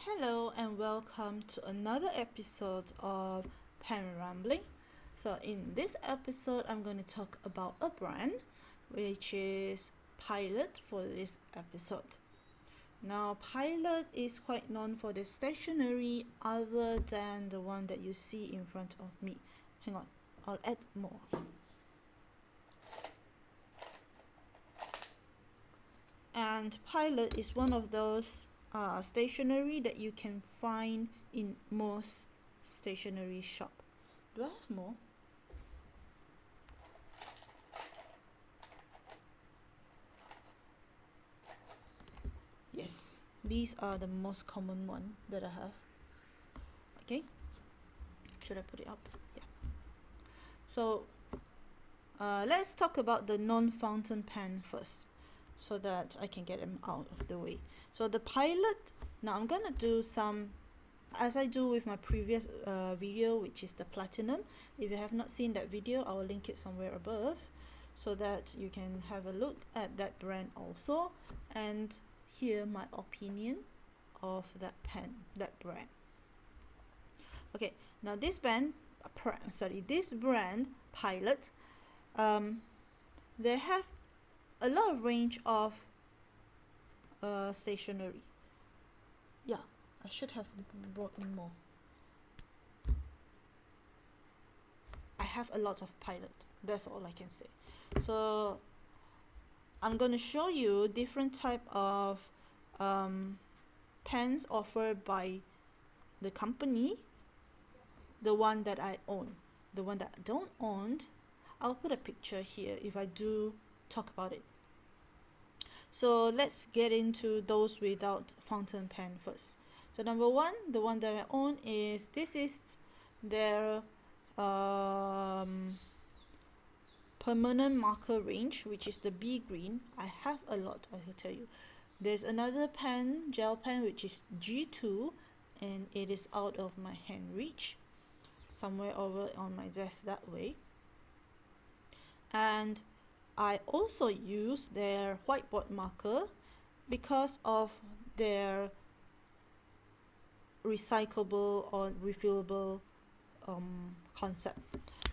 Hello and welcome to another episode of Pen Rambling. So in this episode I'm going to talk about a brand which is Pilot for this episode. Now Pilot is quite known for the stationery other than the one that you see in front of me. Hang on, I'll add more. And Pilot is one of those stationery that you can find in most stationery shop. Do I have more? Yes, these are the most common one that I have. Okay, should I put it up? Yeah. So let's talk about the non-fountain pen first, so that I can get them out of the way. So the Pilot, now I'm gonna do some, as I do with my previous video, which is the Platinum. If you have not seen that video, I will link it somewhere above so that you can have a look at that brand also and hear my opinion of that pen, that brand. Okay, now this brand Pilot, they have a lot of range of stationery. Yeah, I should have brought in more. I have a lot of Pilot, that's all I can say. So I'm going to show you different type of pens offered by the company, the one that I own. The one that I don't own, I'll put a picture here if I do talk about it. So let's get into those without fountain pen first. So number one, the one that I own is, this is their permanent marker range, which is the B green. I have a lot, I will tell you. There's another pen, gel pen, which is G2, and it is out of my hand reach, somewhere over on my desk that way. And I also use their whiteboard marker because of their recyclable or refillable concept.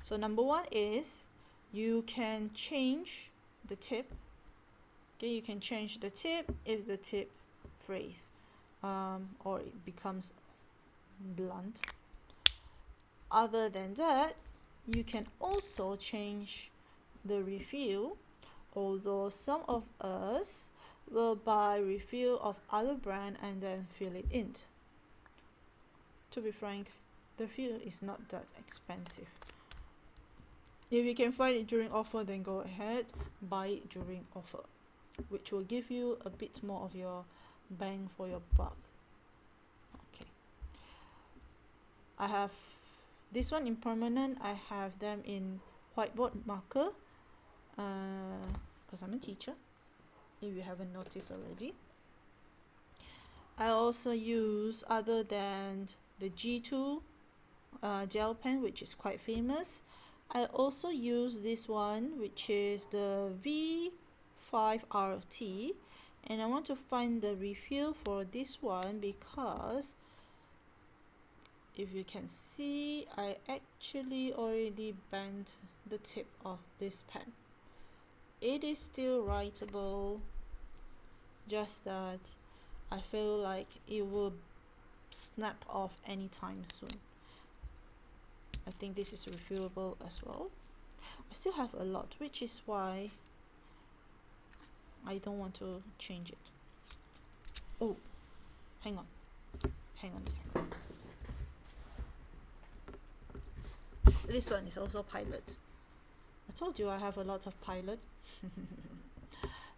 So number one is you can change the tip. Okay, you can change the tip if the tip frays or it becomes blunt. Other than that, you can also change the refill, although some of us will buy refill of other brand and then fill it in. To be frank, the refill is not that expensive. If you can find it during offer, then go ahead, buy it during offer, which will give you a bit more of your bang for your buck. Okay, I have this one in permanent. I have them in whiteboard marker because I'm a teacher, if you haven't noticed already. I also use, other than the G2 gel pen, which is quite famous, I also use this one, which is the V5RT, and I want to find the refill for this one because if you can see, I actually already bent the tip of this pen. It is still writable, just that I feel like it will snap off anytime soon. I think this is refillable as well. I still have a lot, which is why I don't want to change it. Oh, hang on a second. This one is also Pilot. I told you I have a lot of Pilot.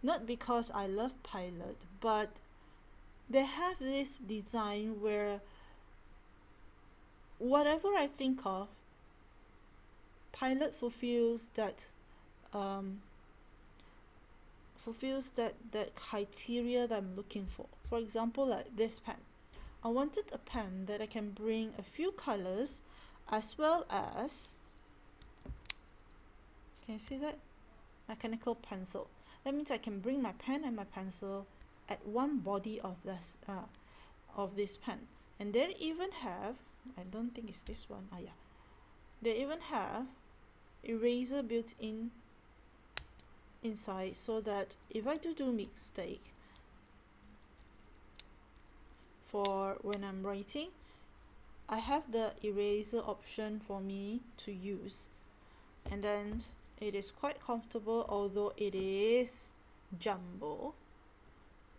Not because I love Pilot, but they have this design where whatever I think of, Pilot fulfills that criteria that I'm looking for. For example, like this pen. I wanted a pen that I can bring a few colors, as well as, can you see that? Mechanical pencil. That means I can bring my pen and my pencil at one body of this of this pen. And they even have, I don't think it's this one, yeah, they even have eraser built in inside, so that if I do mistake for when I'm writing, I have the eraser option for me to use. And then it is quite comfortable, although it is jumbo.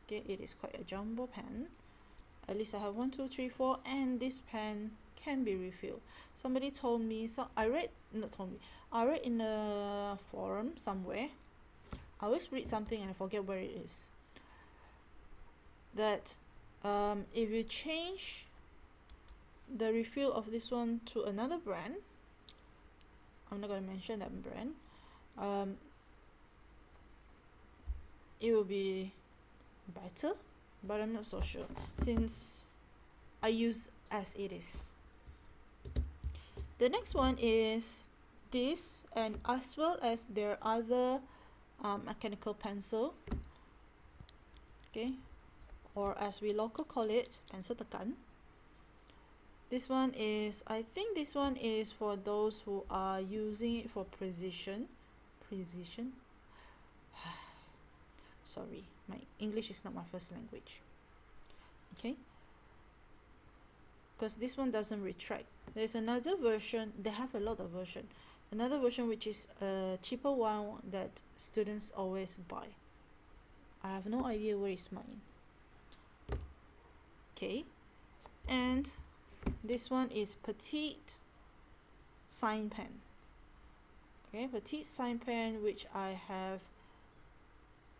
Okay, it is quite a jumbo pen. At least I have 1, 2, 3, 4, and this pen can be refilled. Somebody told me, so I read in a forum somewhere. I always read something and I forget where it is. That if you change the refill of this one to another brand, I'm not going to mention that brand, it will be better, but I'm not so sure since I use as it is. The next one is this, and as well as their other mechanical pencil, okay, or as we local call it, pencil tekan. This one is, I think this one is for those who are using it for precision. Sorry, my English is not my first language. Okay, because this one doesn't retract. There's another version, they have a lot of version. Another version which is a cheaper one that students always buy. I have no idea where is mine. Okay, and this one is petite sign pen. Okay, petite sign pen, which I have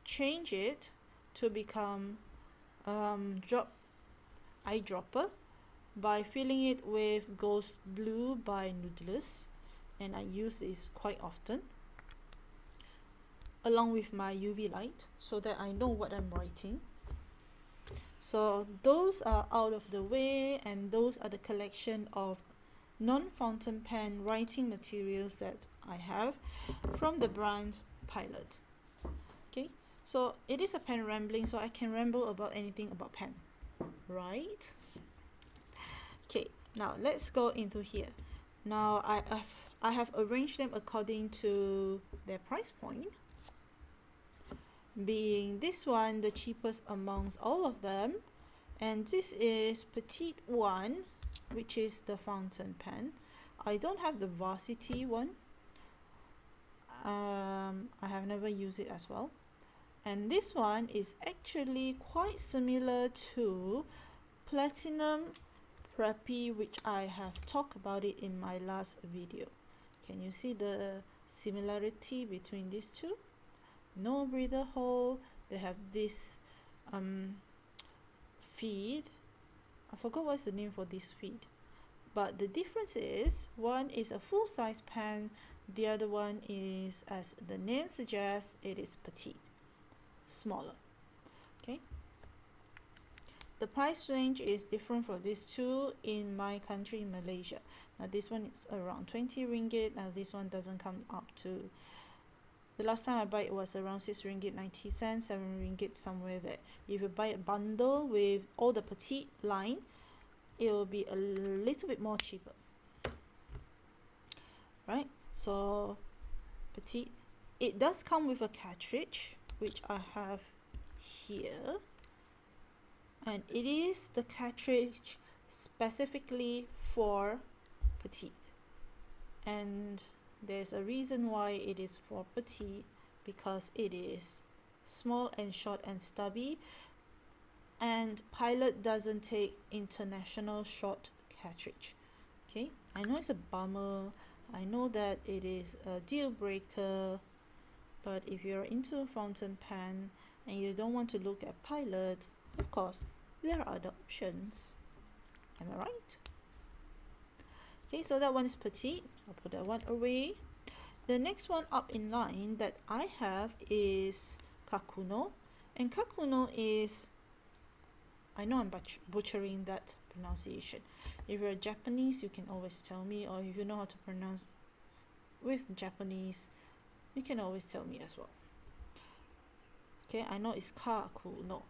changed it to become eyedropper by filling it with Ghost Blue by Nautilus, and I use this quite often along with my UV light so that I know what I'm writing. So those are out of the way, and those are the collection of non-fountain pen writing materials that I have from the brand Pilot. Okay, so it is a pen rambling, so I can ramble about anything about pen, right? Okay, now let's go into here. Now I have arranged them according to their price point, being this one the cheapest amongst all of them, and this is petite one, which is the fountain pen. I don't have the varsity one. I have never used it as well, and this one is actually quite similar to Platinum Preppy, which I have talked about it in my last video. Can you see the similarity between these two? No breather hole. They have this feed. I forgot what's the name for this feed, but the difference is one is a full-size pen, the other one is, as the name suggests, it is petite, smaller. Okay, the price range is different for these two in my country, Malaysia. Now this one is around 20 ringgit. Now this one doesn't come up to, the last time I buy it was around 6 ringgit 90 cents, 7 ringgit, somewhere there. If you buy a bundle with all the petite line, it will be a little bit more cheaper, right? So petite, it does come with a cartridge, which I have here, and it is the cartridge specifically for petite, and there's a reason why it is for petite, because it is small and short and stubby, and Pilot doesn't take international short cartridge. Okay, I know it's a bummer, I know that it is a deal breaker, but if you're into a fountain pen and you don't want to look at Pilot, of course there are other options. Am I right? Okay, so that one is petite. I'll put that one away. The next one up in line that I have is Kakuno, and Kakuno is, I know I'm butchering that pronunciation. If you're Japanese, you can always tell me, or if you know how to pronounce with Japanese, you can always tell me as well. Okay, I know it's Kakuno.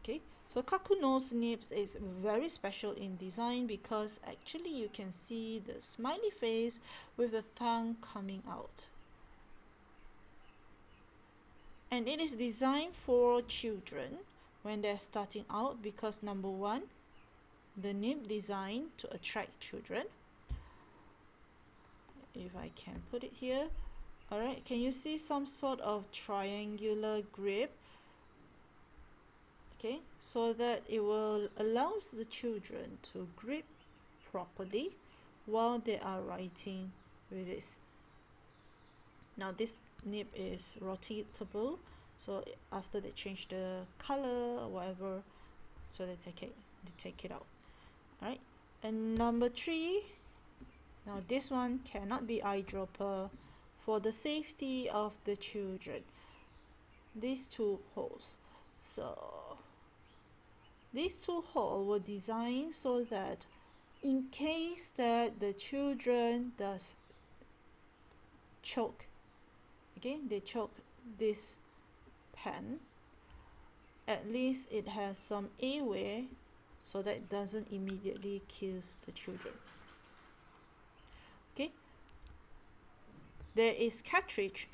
Okay, so Kakuno's nibs is very special in design because actually you can see the smiley face with the tongue coming out. And it is designed for children when they're starting out because number one, the nib designed to attract children. If I can put it here. Alright, can you see some sort of triangular grip? Okay, so that it will allows the children to grip properly while they are writing with this. Now this nib is rotatable, so after they change the color or whatever, so they take it out. Alright, and number 3, now this one cannot be eyedropper for the safety of the children. These 2 holes. So these 2 holes were designed so that in case that the children does choke, okay, they choke this pen, at least it has some airway so that it doesn't immediately kills the children. Okay, there is cartridge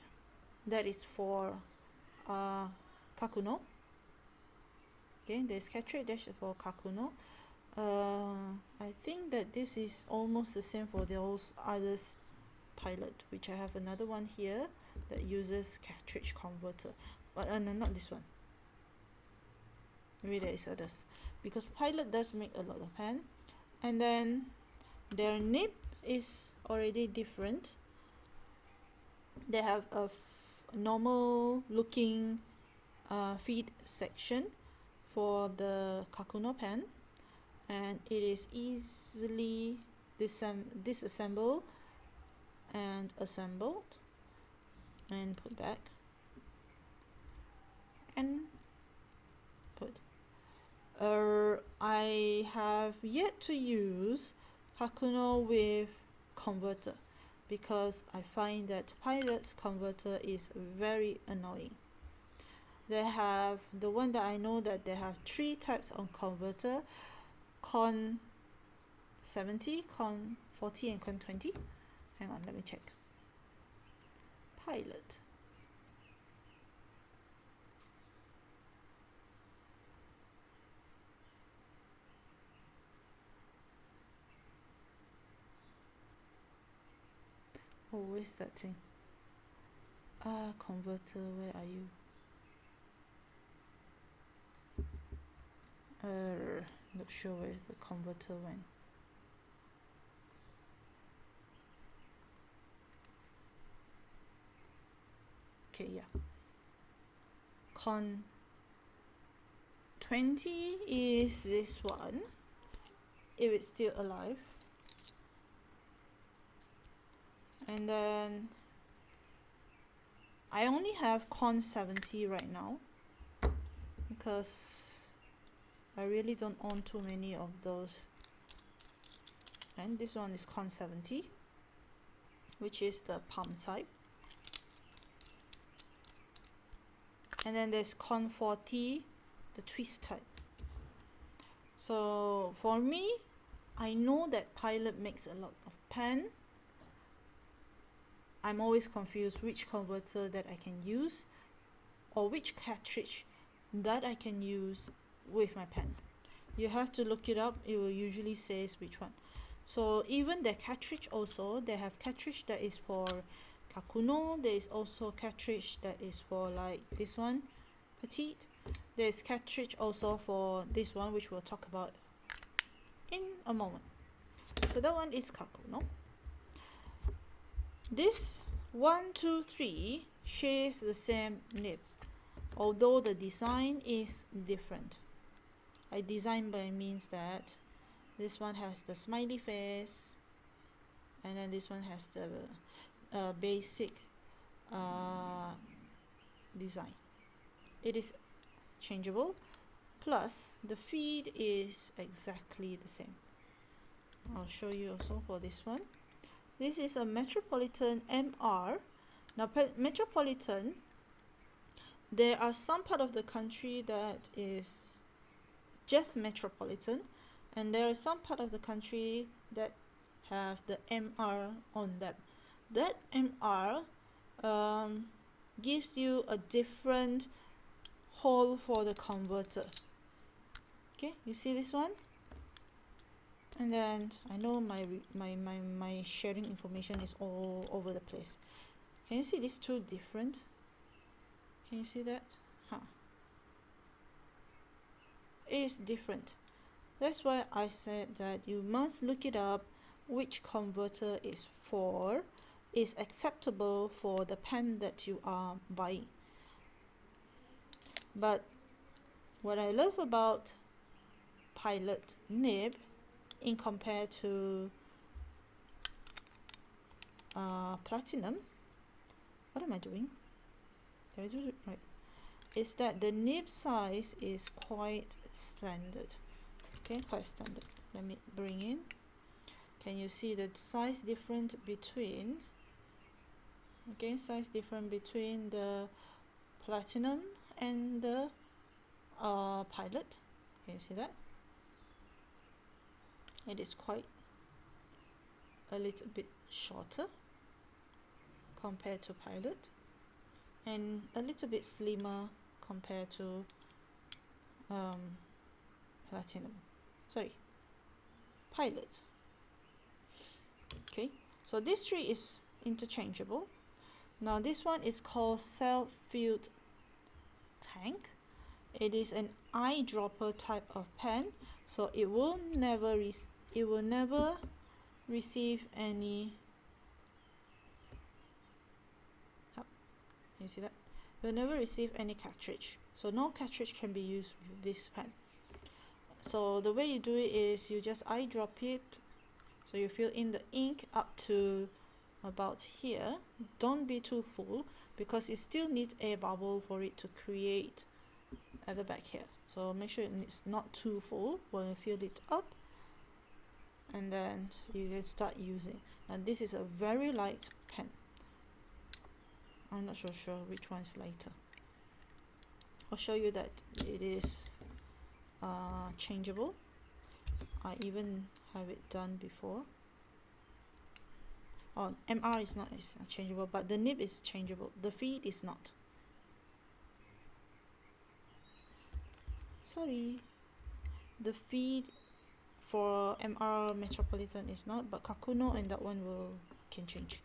that is for Kakuno. Okay, there's cartridge dash for Kakuno. I think that this is almost the same for those others Pilot, which I have another one here that uses cartridge converter, but no, not this one. Maybe there is others because Pilot does make a lot of pen, and then their nib is already different. They have a normal looking feed section for the Kakuno pen, and it is easily disassembled and assembled and put back and put. I have yet to use Kakuno with converter because I find that Pilot's converter is very annoying. They have the one that I know that they have 3 types of converter: con 70, con 40 and con 20. Hang on, let me check. Pilot. Oh, where's that thing? Converter, where are you? Not sure where the converter went. Okay, yeah. Con 20 is this one, if it's still alive. And then I only have con 70 right now because I really don't own too many of those. And this one is con 70, which is the palm type. And then there's con 40, the twist type. So for me, I know that Pilot makes a lot of pen. I'm always confused which converter that I can use or which cartridge that I can use with my pen. You have to look it up. It will usually says which one. So even the cartridge also, they have cartridge that is for Kakuno. There is also cartridge that is for like this one, petite. There's cartridge also for this one, which we'll talk about in a moment. So that one is Kakuno. This 1, 2, 3 shares the same nib, although the design is different. I design by means that this one has the smiley face, and then this one has the basic design. It is changeable, plus the feed is exactly the same. I'll show you also for this one. This is a Metropolitan MR. Now Metropolitan, there are some part of the country that is just Metropolitan, and there is some part of the country that have the MR on them. That MR gives you a different hole for the converter. Okay, you see this one? And then I know my sharing information is all over the place. Can you see these two different? Can you see that? It is different. That's why I said that you must look it up which converter is acceptable for the pen that you are buying. But what I love about Pilot nib in compared to Platinum, what am I doing? Did I do it right? Is that the nib size is quite standard. Okay, quite standard. Let me bring in. Can you see the size difference between? Okay, size difference between the Platinum and the Pilot. Can you see that? It is quite a little bit shorter compared to Pilot, and a little bit slimmer compared to Pilot. Okay, so this three is interchangeable. Now this one is called self-filled tank. It is an eyedropper type of pen, so it will never receive any. You see that? It will never receive any cartridge, so no cartridge can be used with this pen. So the way you do it is you just eyedrop it. So you fill in the ink up to about here. Don't be too full because it still needs air bubble for it to create at the back here. So make sure it's not too full when you fill it up, and then you can start using. And this is a very light pen. I'm not sure which one is lighter. I'll show you that it is changeable. I even have it done before. Oh, MR is not changeable, but the nib is changeable. The feed is not. Sorry, the feed for MR Metropolitan is not, but Kakuno and that one can change.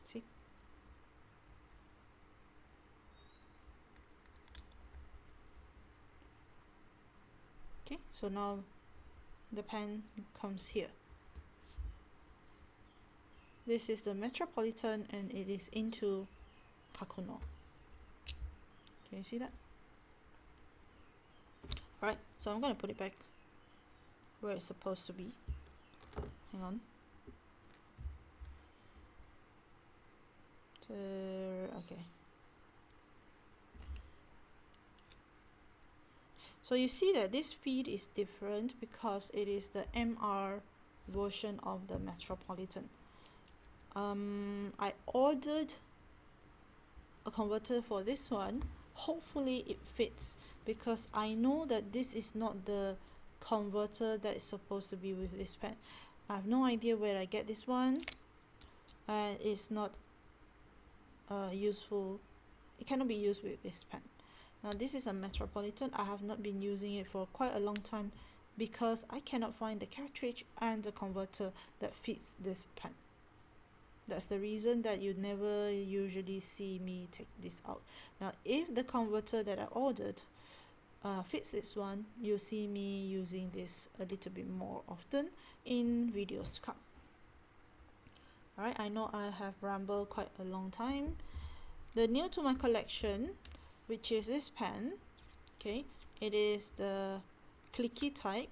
See? Okay, so now the pen comes here. This is the Metropolitan and it is into Kakuno. Can you see that? Alright, so I'm going to put it back where it's supposed to be. Hang on. Okay. So you see that this feed is different because it is the MR version of the Metropolitan. I ordered a converter for this one. Hopefully it fits, because I know that this is not the converter that is supposed to be with this pen. I have no idea where I get this one, and it's not useful. It cannot be used with this pen. Now this is a Metropolitan. I have not been using it for quite a long time because I cannot find the cartridge and the converter that fits this pen. That's the reason that you never usually see me take this out. Now if the converter that I ordered fits this one, you'll see me using this a little bit more often in videos to come. Alright, I know I have rambled quite a long time. The new to my collection, which is this pen, okay, it is the clicky type.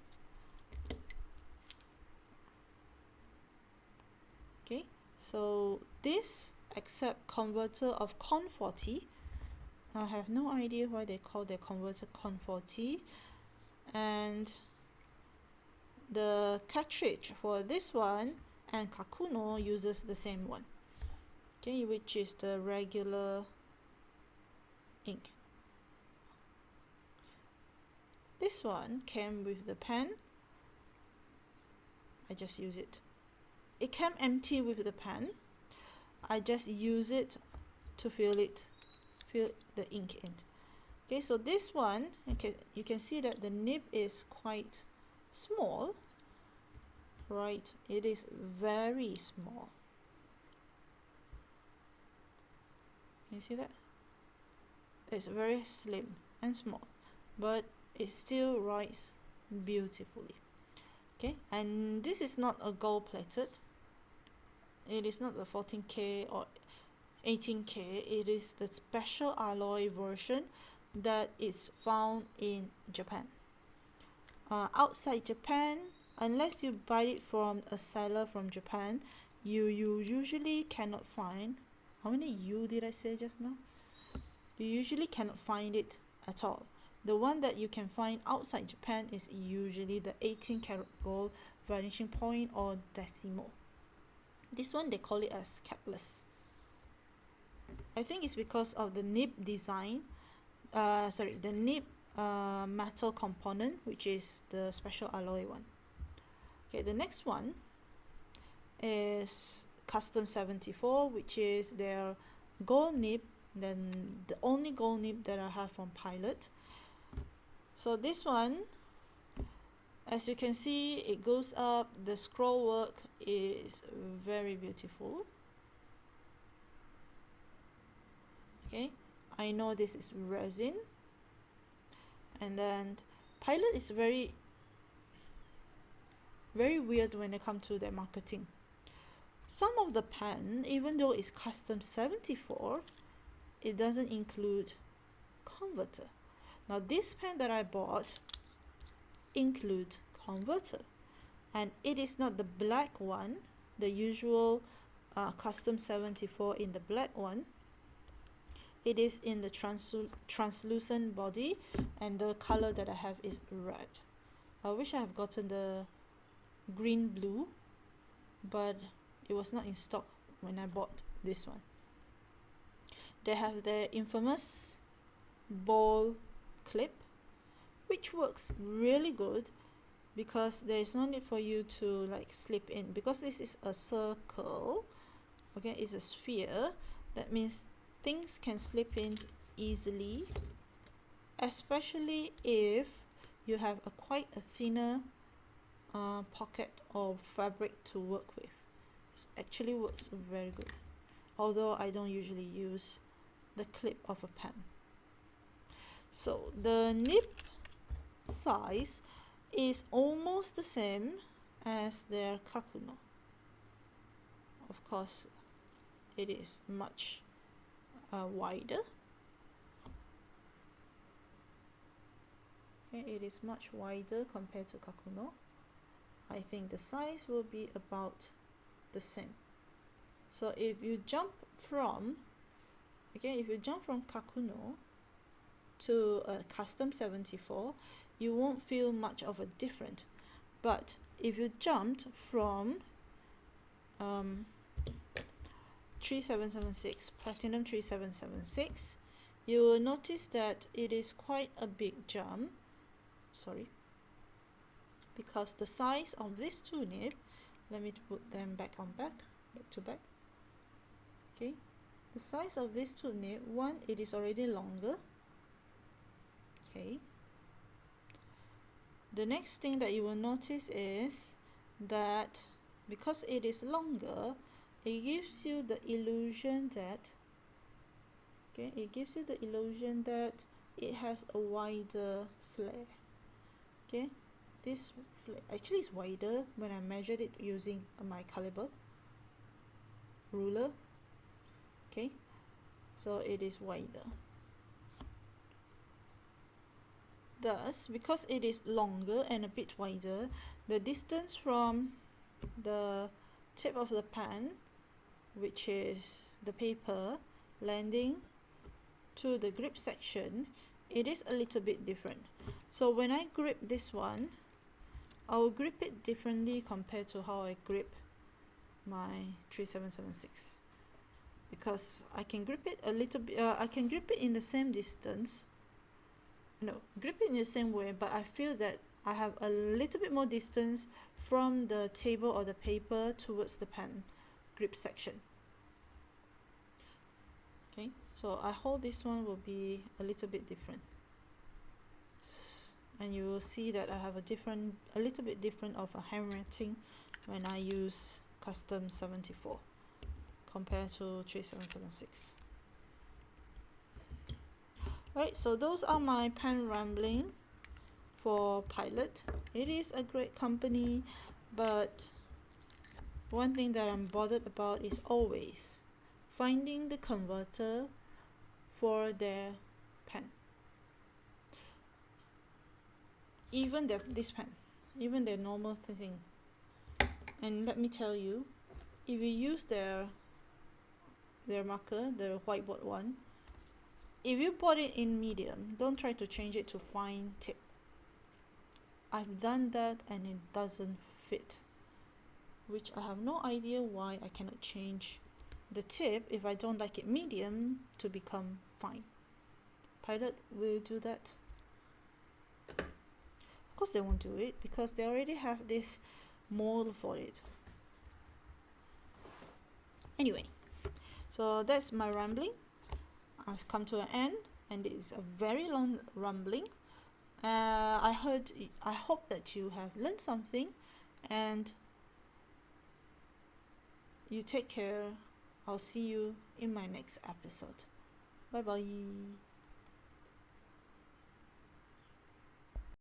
Okay, so this accept converter of Con 40. I have no idea why they call their converter Con 40, and the cartridge for this one and Kakuno uses the same one, okay, which is the regular ink. This one came with the pen. I just use it. It came empty with the pen. I just use it to fill the ink in. Okay, so this one, okay, you can see that the nib is quite small, right? It is very small. Can you see that? It's very slim and small, but it still writes beautifully. Okay, and this is not a gold plated. It is not the 14K or 18K. It is the special alloy version that is found in Japan. Outside Japan, unless you buy it from a seller from Japan, you usually cannot find. How many U did I say just now? You usually cannot find it at all. The one that you can find outside Japan is usually the 18 karat gold vanishing point or decimal. This one they call it as capless. I think it's because of the nib design. The nib metal component, which is the special alloy one. Okay, the next one is Custom 74, which is their gold nib, then the only gold nib that I have from Pilot. So this one, as you can see, it goes up. The scroll work is very beautiful. Okay, I know this is resin, and then Pilot is very weird when it comes to their marketing. Some of the pen, even though it's custom 74, it doesn't include converter. Now this pen that I bought include converter, and it is not the black one, the usual custom 74 in the black one. It is in the translucent body, and the color that I have is red. I wish I have gotten the green blue, but it was not in stock when I bought this one. They have their infamous ball clip, which works really good because there is no need for you to like slip in, because this is a circle. Okay, it's a sphere. That means things can slip in easily, especially if you have quite a thinner pocket or fabric to work with. It actually works very good, although I don't usually use the clip of a pen. So the nib size is almost the same as their Kakuno. Of course, it is much wider. Okay, it is much wider compared to Kakuno. I think the size will be about the same. So if you jump from Kakuno to a custom 74, you won't feel much of a difference. But if you jumped from 3776, Platinum 3776, you will notice that it is quite a big jump. Because the size of these two nib, let me put them back to back. Okay, the size of these two nib, one, it is already longer. Okay, the next thing that you will notice is that because it is longer, it gives you the illusion that it has a wider flare. Okay, this flare actually is wider when I measured it using my caliber ruler. Okay, so it is wider. Thus, because it is longer and a bit wider, the distance from the tip of the pen, which is the paper, landing to the grip section, it is a little bit different. So when I grip this one, I will grip it differently compared to how I grip my 3776, because I can grip it a little bit, I can grip it in the same distance, grip it in the same way, but I feel that I have a little bit more distance from the table or the paper towards the pen grip section. Okay, so I hold this one will be a little bit different, and you will see that I have a little bit different of a handwriting when I use custom 74 compared to 3776. Right, so those are my pen rambling for Pilot. It is a great company, but one thing that I'm bothered about is always finding the converter for their pen. Even this pen, even their normal thing. And let me tell you, if you use their marker, the whiteboard one, if you bought it in medium, don't try to change it to fine tip. I've done that and it doesn't fit, which I have no idea why I cannot change the tip if I don't like it medium to become fine. Pilot will do that. Of course they won't do it because they already have this mold for it. Anyway, so that's my rambling. I've come to an end, and it is a very long rambling. I hope that you have learned something, and you take care. I'll see you in my next episode. Bye bye.